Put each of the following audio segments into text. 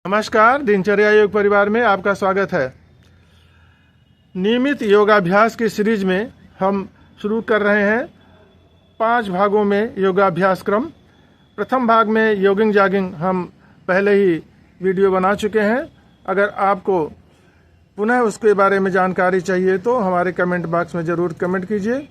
नमस्कार, दिनचर्या योग परिवार में आपका स्वागत है। नियमित योगाभ्यास की सीरीज में हम शुरू कर रहे हैं 5 भागों में योगाभ्यास क्रम। प्रथम भाग में योगिंग जॉगिंग हम पहले ही वीडियो बना चुके हैं। अगर आपको पुनः उसके बारे में जानकारी चाहिए तो हमारे कमेंट बॉक्स में ज़रूर कमेंट कीजिए।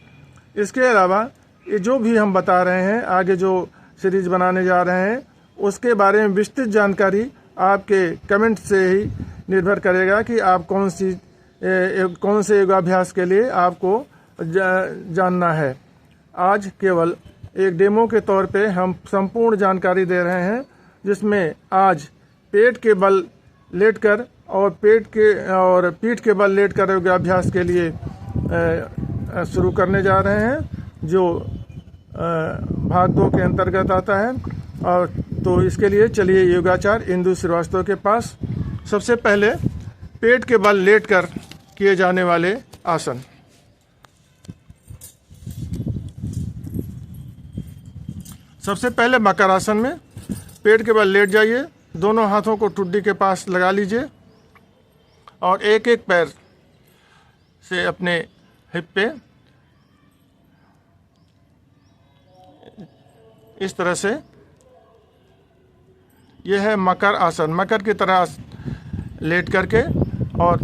इसके अलावा ये जो भी हम बता रहे हैं, आगे जो सीरीज बनाने जा रहे हैं, उसके बारे में विस्तृत जानकारी आपके कमेंट से ही निर्भर करेगा कि आप कौन से योगाभ्यास के लिए आपको जानना है। आज केवल एक डेमो के तौर पे हम संपूर्ण जानकारी दे रहे हैं, जिसमें आज पेट के बल लेटकर और पीठ के बल लेटकर योगाभ्यास के लिए शुरू करने जा रहे हैं, जो भाग 2 के अंतर्गत आता है। और तो इसके लिए चलिए योगाचार्य इंदु श्रीवास्तव के पास। सबसे पहले पेट के बल लेटकर किए जाने वाले आसन। सबसे पहले मकर आसन में पेट के बल लेट जाइए, दोनों हाथों को ठुड्डी के पास लगा लीजिए और एक एक पैर से अपने हिप पे इस तरह से, यह है मकर आसन। मकर की तरह लेट करके। और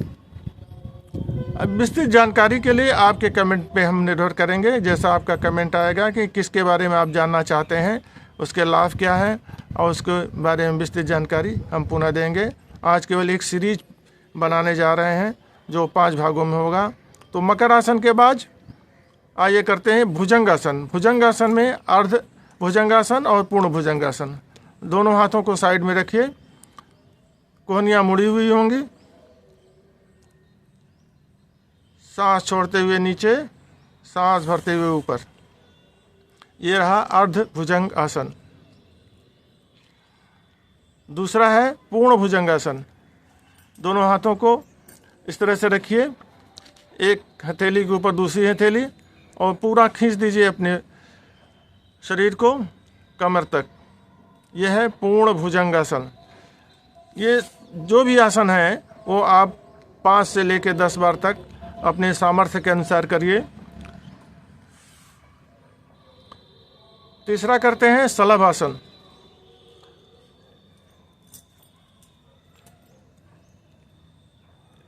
विस्तृत जानकारी के लिए आपके कमेंट पे हम निर्भर करेंगे। जैसा आपका कमेंट आएगा कि किसके बारे में आप जानना चाहते हैं, उसके लाभ क्या है, और उसके बारे में विस्तृत जानकारी हम पुनः देंगे। आज केवल एक सीरीज बनाने जा रहे हैं जो 5 भागों में होगा। तो मकर आसन के बाद आइए करते हैं भुजंगासन। भुजंगासन में अर्ध भुजंगासन और पूर्ण भुजंगासन। दोनों हाथों को साइड में रखिए, कोहनियाँ मुड़ी हुई होंगी, सांस छोड़ते हुए नीचे, सांस भरते हुए ऊपर। ये रहा अर्ध भुजंग आसन। दूसरा है पूर्ण भुजंगासन। दोनों हाथों को इस तरह से रखिए, एक हथेली के ऊपर दूसरी हथेली, और पूरा खींच दीजिए अपने शरीर को कमर तक। यह है पूर्ण भुजंगासन। ये जो भी आसन है वो आप 5 से लेकर 10 बार तक अपने सामर्थ्य के अनुसार करिए। तीसरा करते हैं शलभ आसन।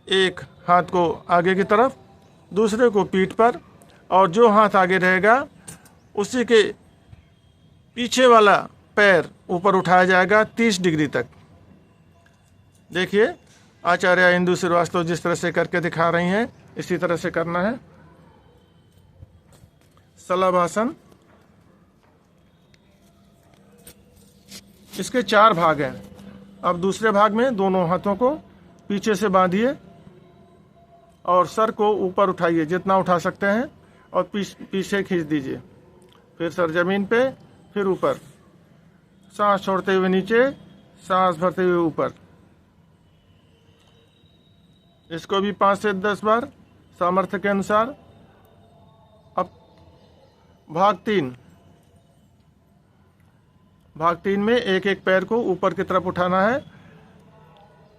एक हाथ को आगे की तरफ, दूसरे को पीठ पर, और जो हाथ आगे रहेगा उसी के पीछे वाला पैर ऊपर उठाया जाएगा 30 डिग्री तक। देखिए आचार्य इंदु श्रीवास्तव जिस तरह से करके दिखा रही हैं, इसी तरह से करना है। शलभ आसन। इसके 4 भाग हैं। अब दूसरे भाग में दोनों हाथों को पीछे से बांधिए और सर को ऊपर उठाइए जितना उठा सकते हैं, और पीछे खींच दीजिए। फिर सर जमीन पे, फिर ऊपर, सांस छोड़ते हुए नीचे, सांस भरते हुए ऊपर। इसको भी 5 से 10 बार सामर्थ्य के अनुसार। अब भाग 3। भाग 3 में एक एक पैर को ऊपर की तरफ उठाना है।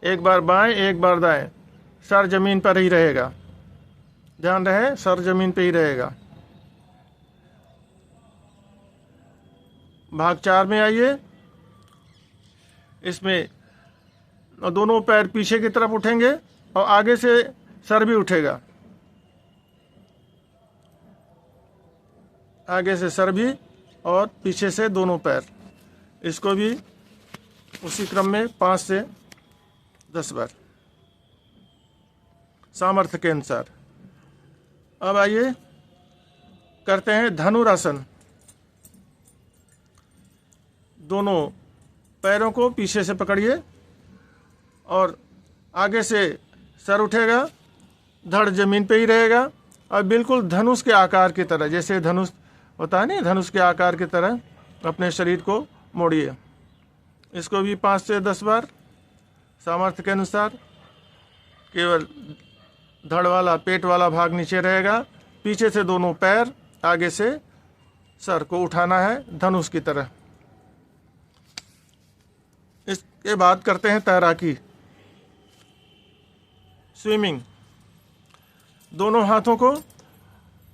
एक बार बाएं, एक बार दाएं। सर जमीन पर ही रहेगा, ध्यान रहे, सर जमीन पे ही रहेगा। भाग 4 में आइए। इसमें दोनों पैर पीछे की तरफ उठेंगे और आगे से सर भी उठेगा, आगे से सर भी और पीछे से दोनों पैर। इसको भी उसी क्रम में 5 से 10 बार सामर्थ्य के अनुसार। अब आइए करते हैं धनुरासन। दोनों पैरों को पीछे से पकड़िए और आगे से सर उठेगा, धड़ जमीन पे ही रहेगा, और बिल्कुल धनुष के आकार की तरह, जैसे धनुष होता है नहीं, धनुष के आकार की तरह अपने शरीर को मोड़िए। इसको भी 5 से 10 बार सामर्थ्य के अनुसार। केवल धड़ वाला, पेट वाला भाग नीचे रहेगा, पीछे से दोनों पैर, आगे से सर को उठाना है धनुष की तरह। इस के बाद करते हैं तैराकी, स्विमिंग। दोनों हाथों को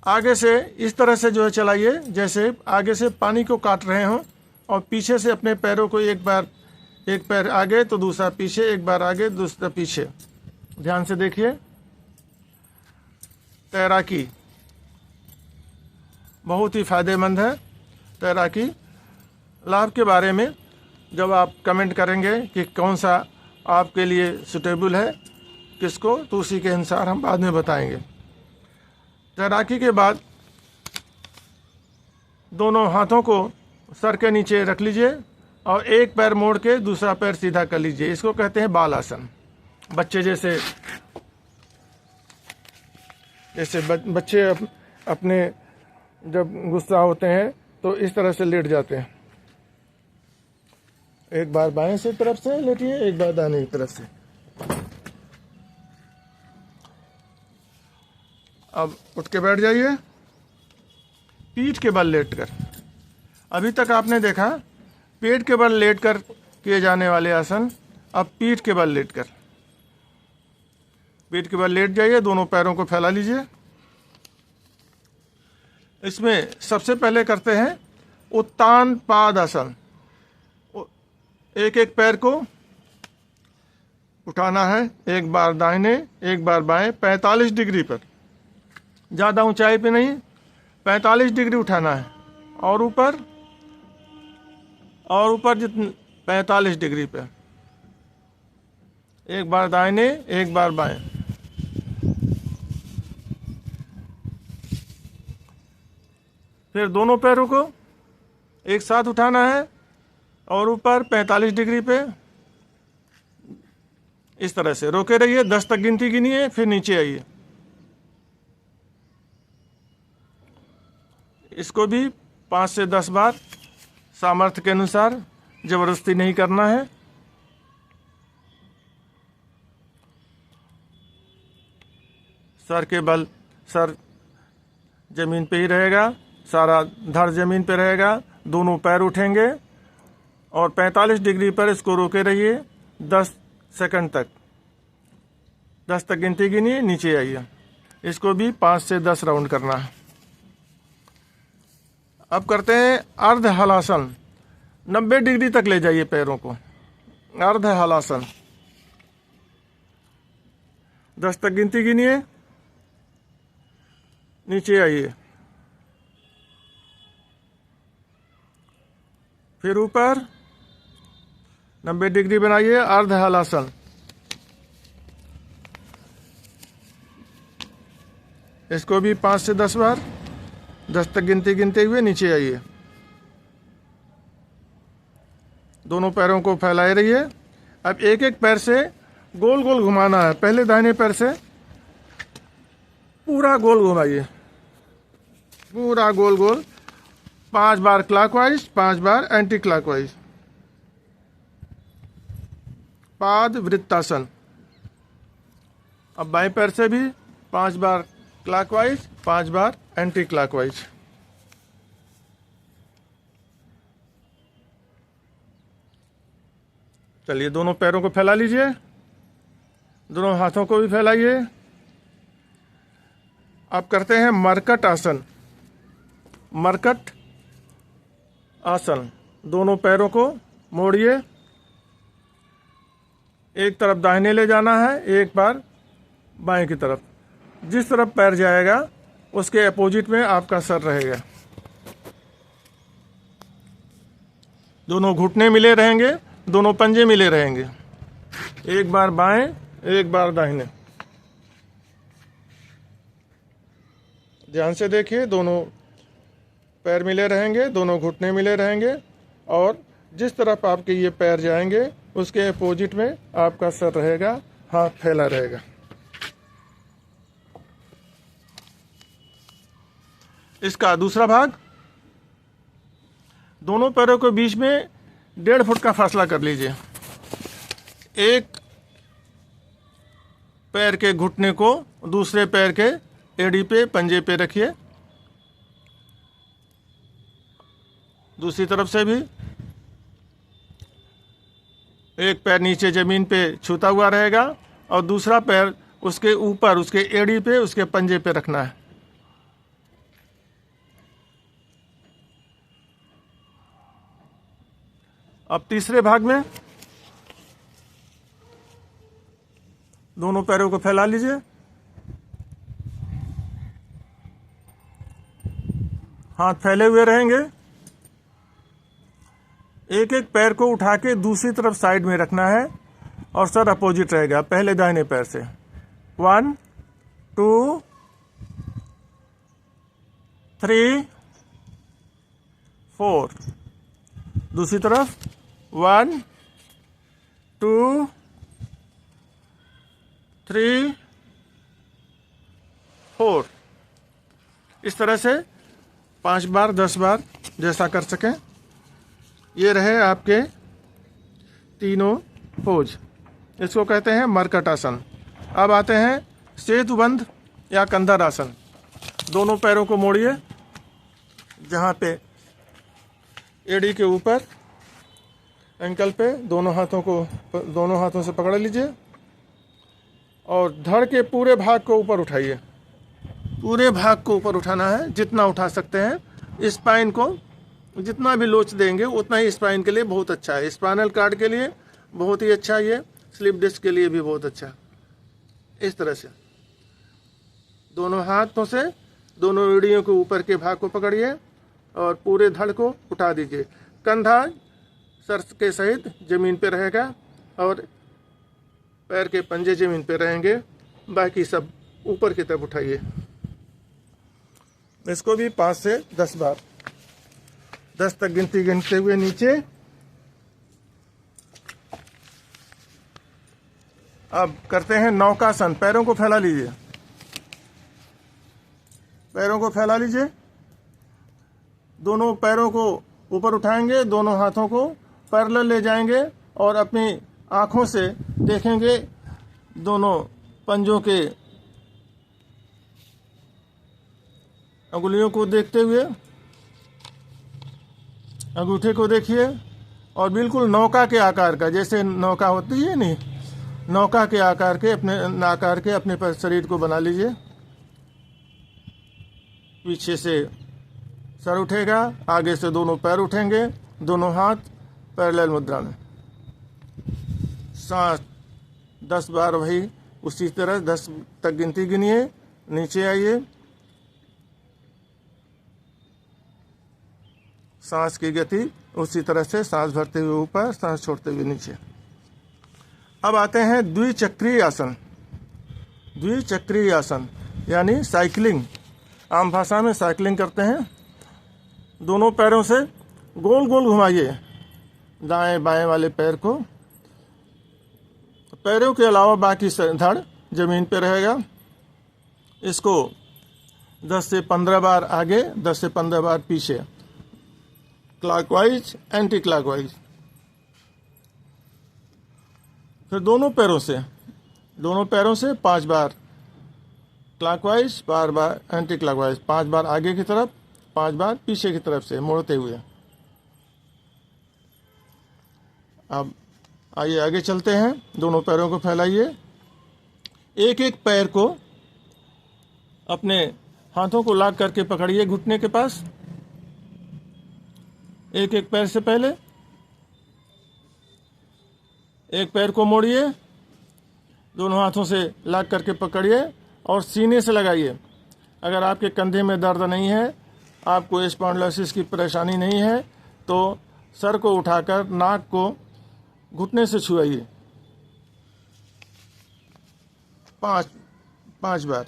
आगे से इस तरह से जो है चलाइए जैसे आगे से पानी को काट रहे हों, और पीछे से अपने पैरों को एक पैर आगे तो दूसरा पीछे, एक बार आगे दूसरा पीछे। ध्यान से देखिए। तैराकी बहुत ही फायदेमंद है। तैराकी लाभ के बारे में जब आप कमेंट करेंगे कि कौन सा आपके लिए सुटेबल है किसको, तो उसी के अनुसार हम बाद में बताएंगे। तैराकी के बाद दोनों हाथों को सर के नीचे रख लीजिए और एक पैर मोड़ के दूसरा पैर सीधा कर लीजिए। इसको कहते हैं बाल आसन। बच्चे जैसे बच्चे अपने जब गुस्सा होते हैं तो इस तरह से लेट जाते हैं। एक बार बाएं से तरफ से लेटिए, एक बार दाहिने की तरफ से। अब उठ के बैठ जाइए, पीठ के बल लेटकर। अभी तक आपने देखा पेट के बल लेटकर किए जाने वाले आसन, अब पीठ के बल लेटकर। पीठ के बल लेट जाइए, दोनों पैरों को फैला लीजिए। इसमें सबसे पहले करते हैं उत्तान पाद आसन। एक एक पैर को उठाना है, एक बार दाहिने एक बार बाएं, 45 डिग्री पर, ज़्यादा ऊंचाई पे नहीं, 45 डिग्री उठाना है, और ऊपर जितने 45 डिग्री पे, एक बार दाहिने एक बार बाएं। फिर दोनों पैरों को एक साथ उठाना है और ऊपर 45 डिग्री पे इस तरह से रोके रहिए। 10 तक गिनती गिनिए, फिर नीचे आइए। इसको भी 5 से 10 बार सामर्थ्य के अनुसार, जबरदस्ती नहीं करना है। सर के बल, सर जमीन पे ही रहेगा, सारा धड़ जमीन पे रहेगा, दोनों पैर उठेंगे और 45 डिग्री पर इसको रोके रहिए 10 सेकंड तक। 10 तक गिनती गिनिए, नीचे आइए। इसको भी 5 से 10 राउंड करना है। अब करते हैं अर्ध हलासन। 90 डिग्री तक ले जाइए पैरों को, अर्ध हलासन। 10 तक गिनती गिनिए, नीचे आइए। फिर ऊपर 90 डिग्री बनाइए, अर्ध हलासन। इसको भी 5 से 10 बार, 10 तक गिनते हुए नीचे आइए। दोनों पैरों को फैलाए रहिए। अब एक एक पैर से गोल गोल घुमाना है। पहले दाहिने पैर से पूरा गोल घुमाइए, पूरा गोल गोल, 5 बार क्लॉकवाइज, 5 बार एंटी क्लॉकवाइज। पाद वृत्तासन। अब बाएं पैर से भी 5 बार क्लॉकवाइज, 5 बार एंटी क्लॉकवाइज। चलिए, दोनों पैरों को फैला लीजिए, दोनों हाथों को भी फैलाइए। अब करते हैं मरकट आसन। मरकट आसन। दोनों पैरों को मोड़िए, एक तरफ दाहिने ले जाना है, एक बार बाएं की तरफ। जिस तरफ पैर जाएगा उसके अपोजिट में आपका सर रहेगा। दोनों घुटने मिले रहेंगे, दोनों पंजे मिले रहेंगे। एक बार बाएं, एक बार दाहिने। ध्यान से देखिए, दोनों पैर मिले रहेंगे, दोनों घुटने मिले रहेंगे, और जिस तरफ आपके ये पैर जाएंगे उसके अपोजिट में आपका सर रहेगा, हाथ फैला रहेगा। इसका दूसरा भाग, दोनों पैरों के बीच में 1.5 फुट का फासला कर लीजिए। एक पैर के घुटने को दूसरे पैर के एड़ी पे, पंजे पे रखिए। दूसरी तरफ से भी एक पैर नीचे जमीन पे छूता हुआ रहेगा और दूसरा पैर उसके ऊपर, उसके एड़ी पे, उसके पंजे पे रखना है। अब तीसरे भाग में दोनों पैरों को फैला लीजिए, हाथ फैले हुए रहेंगे। एक एक पैर को उठा के दूसरी तरफ साइड में रखना है और सर अपोजिट रहेगा। पहले दाहिने पैर से 1 2 3 4, दूसरी तरफ 1 2 3 4। इस तरह से 5 बार 10 बार जैसा कर सकें। ये रहे आपके तीनों पोज, इसको कहते हैं मरकट आसन। अब आते हैं सेतुबंध या कंधर आसन। दोनों पैरों को मोड़िए, जहाँ पे एड़ी के ऊपर एंकल पे दोनों हाथों से पकड़ लीजिए और धड़ के पूरे भाग को ऊपर उठाइए। पूरे भाग को ऊपर उठाना है, जितना उठा सकते हैं। स्पाइन को जितना भी लोच देंगे उतना ही स्पाइन के लिए बहुत अच्छा है। स्पाइनल कार्ड के लिए बहुत ही अच्छा, ये स्लिप डिस्क के लिए भी बहुत अच्छा। इस तरह से दोनों हाथों से दोनों एड़ियों के ऊपर के भाग को पकड़िए और पूरे धड़ को उठा दीजिए। कंधा सर के सहित जमीन पे रहेगा और पैर के पंजे जमीन पे रहेंगे, बाकी सब ऊपर की तरफ उठाइए। इसको भी 5 से 10 बार, 10 तक गिनते हुए नीचे। अब करते हैं नौकासन। पैरों को फैला लीजिए, पैरों को फैला लीजिए। दोनों पैरों को ऊपर उठाएंगे, दोनों हाथों को पैरेलल ले जाएंगे और अपनी आंखों से देखेंगे दोनों पंजों के अंगुलियों को देखते हुए। अंगूठे को देखिए और बिल्कुल नौका के आकार का, जैसे नौका होती है नहीं, नौका के आकार के अपने शरीर को बना लीजिए। पीछे से सर उठेगा, आगे से दोनों पैर उठेंगे, दोनों हाथ पैरेलल मुद्रा में। सांस 10 बार वही उसी तरह 10 तक गिनती गिनिए। नीचे आइए, सांस की गति उसी तरह से, सांस भरते हुए ऊपर, सांस छोड़ते हुए नीचे। अब आते हैं द्विचक्रीय आसन। द्विचक्रीय आसन यानी साइकिलिंग, आम भाषा में साइकिलिंग करते हैं। दोनों पैरों से गोल गोल घुमाइए दाएं बाएं वाले पैर को। पैरों के अलावा बाकी धड़ जमीन पे रहेगा। इसको 10 से 15 बार आगे, 10 से 15 बार पीछे, क्लॉकवाइज एंटी क्लॉकवाइज। फिर दोनों पैरों से 5 बार क्लॉकवाइज, 5 बार एंटी क्लॉकवाइज, 5 बार आगे की तरफ, 5 बार पीछे की तरफ से मोड़ते हुए। अब आइए आगे चलते हैं। दोनों पैरों को फैलाइए। एक एक पैर को अपने हाथों को लाग करके पकड़िए घुटने के पास। एक एक पैर से पहले एक पैर को मोड़िए, दोनों हाथों से लाग करके पकड़िए और सीने से लगाइए। अगर आपके कंधे में दर्द नहीं है, आपको स्पॉन्डिलोसिस की परेशानी नहीं है, तो सर को उठाकर नाक को घुटने से छुआइए 5 बार।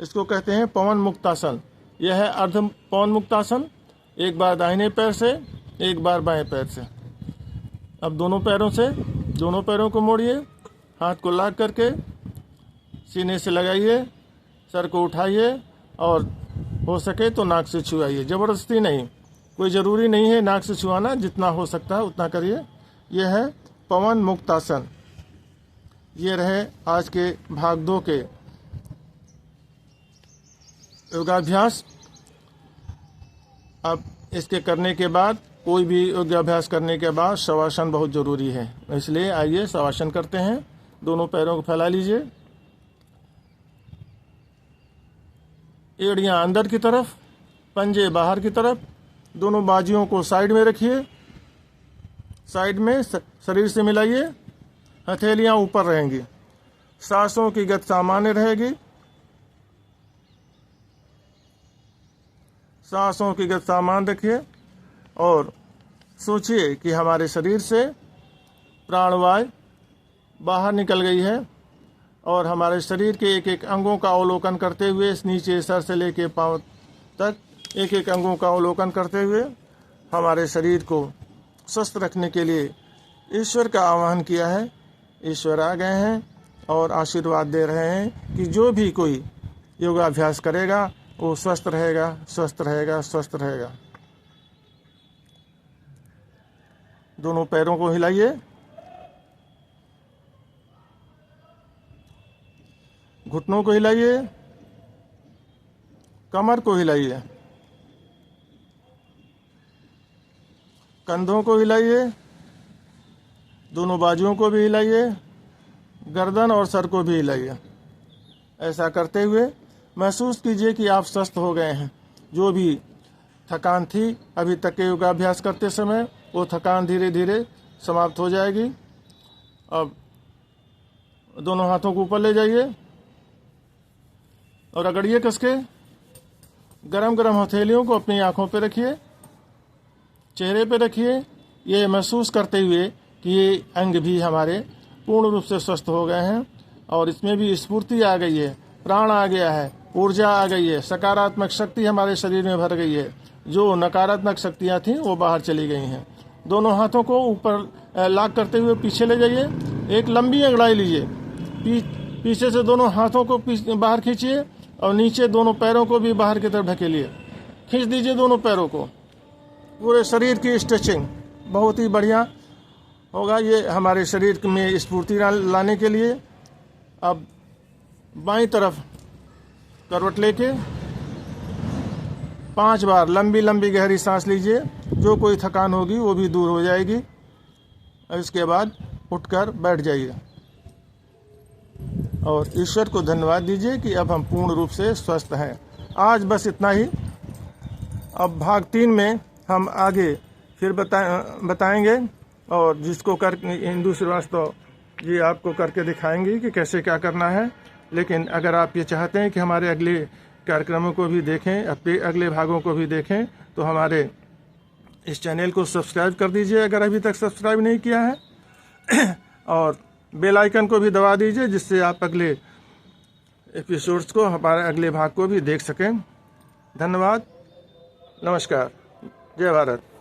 इसको कहते हैं पवन मुक्तासन। यह है अर्ध पवन मुक्तासन। एक बार दाहिने पैर से, एक बार बाएं पैर से। अब दोनों पैरों को मोड़िए, हाथ को लाग करके सीने से लगाइए, सर को उठाइए और हो सके तो नाक से छुआइए। ज़बरदस्ती नहीं, कोई ज़रूरी नहीं है नाक से छुआना, जितना हो सकता है उतना करिए। यह है पवन मुक्तासन। ये रहे आज के भाग 2 के योगाभ्यास। अब इसके करने के बाद कोई भी योगाभ्यास करने के बाद शवासन बहुत ज़रूरी है। इसलिए आइए शवासन करते हैं। दोनों पैरों को फैला लीजिए, एड़ियाँ अंदर की तरफ, पंजे बाहर की तरफ, दोनों बाजुओं को साइड में रखिए, साइड में शरीर से मिलाइए, हथेलियाँ ऊपर रहेंगी, सांसों की गति सामान्य रहेगी, सांसों की गति सामान्य रखिए और सोचिए कि हमारे शरीर से प्राणवायु बाहर निकल गई है और हमारे शरीर के एक एक अंगों का अवलोकन करते हुए नीचे सर से लेकर पांव तक एक एक अंगों का अवलोकन करते हुए हमारे शरीर को स्वस्थ रखने के लिए ईश्वर का आह्वान किया है। ईश्वर आ गए हैं और आशीर्वाद दे रहे हैं कि जो भी कोई योगाभ्यास करेगा वो स्वस्थ रहेगा, स्वस्थ रहेगा, स्वस्थ रहेगा। दोनों पैरों को हिलाइए, घुटनों को हिलाइए, कमर को हिलाइए, कंधों को हिलाइए, दोनों बाजुओं को भी हिलाइए, गर्दन और सर को भी हिलाइए। ऐसा करते हुए महसूस कीजिए कि आप स्वस्थ हो गए हैं। जो भी थकान थी अभी तक के योगाभ्यास करते समय, वो थकान धीरे धीरे समाप्त हो जाएगी। अब दोनों हाथों को ऊपर ले जाइए और रगड़िए कस के। गरम गरम हथेलियों को अपनी आंखों पे रखिए, चेहरे पे रखिए, ये महसूस करते हुए कि ये अंग भी हमारे पूर्ण रूप से स्वस्थ हो गए हैं और इसमें भी स्फूर्ति आ गई है, प्राण आ गया है, ऊर्जा आ गई है, सकारात्मक शक्ति हमारे शरीर में भर गई है। जो नकारात्मक शक्तियाँ थीं वो बाहर चली गई हैं। दोनों हाथों को ऊपर लॉक करते हुए पीछे ले जाइए, एक लंबी अंगड़ाई लीजिए, पीछे से दोनों हाथों को बाहर खींचिए और नीचे दोनों पैरों को भी बाहर की तरफ ढकेलिए। खींच दीजिए दोनों पैरों को, पूरे शरीर की स्ट्रेचिंग बहुत ही बढ़िया होगा ये हमारे शरीर में स्फूर्ति लाने के लिए। अब बाईं तरफ करवट लेके 5 बार लंबी लंबी गहरी सांस लीजिए। जो कोई थकान होगी वो भी दूर हो जाएगी। और इसके बाद उठकर बैठ जाइए और ईश्वर को धन्यवाद दीजिए कि अब हम पूर्ण रूप से स्वस्थ हैं। आज बस इतना ही। अब भाग 3 में हम आगे फिर बताएंगे और जिसको कर इंदु श्रीवास्तव जी आपको करके दिखाएंगे कि कैसे क्या करना है। लेकिन अगर आप ये चाहते हैं कि हमारे अगले कार्यक्रमों को भी देखें, अपने अगले भागों को भी देखें, तो हमारे इस चैनल को सब्सक्राइब कर दीजिए अगर अभी तक सब्सक्राइब नहीं किया है और बेल आइकन को भी दबा दीजिए जिससे आप अगले एपिसोड्स को, हमारे अगले भाग को भी देख सकें। धन्यवाद, नमस्कार, जय भारत।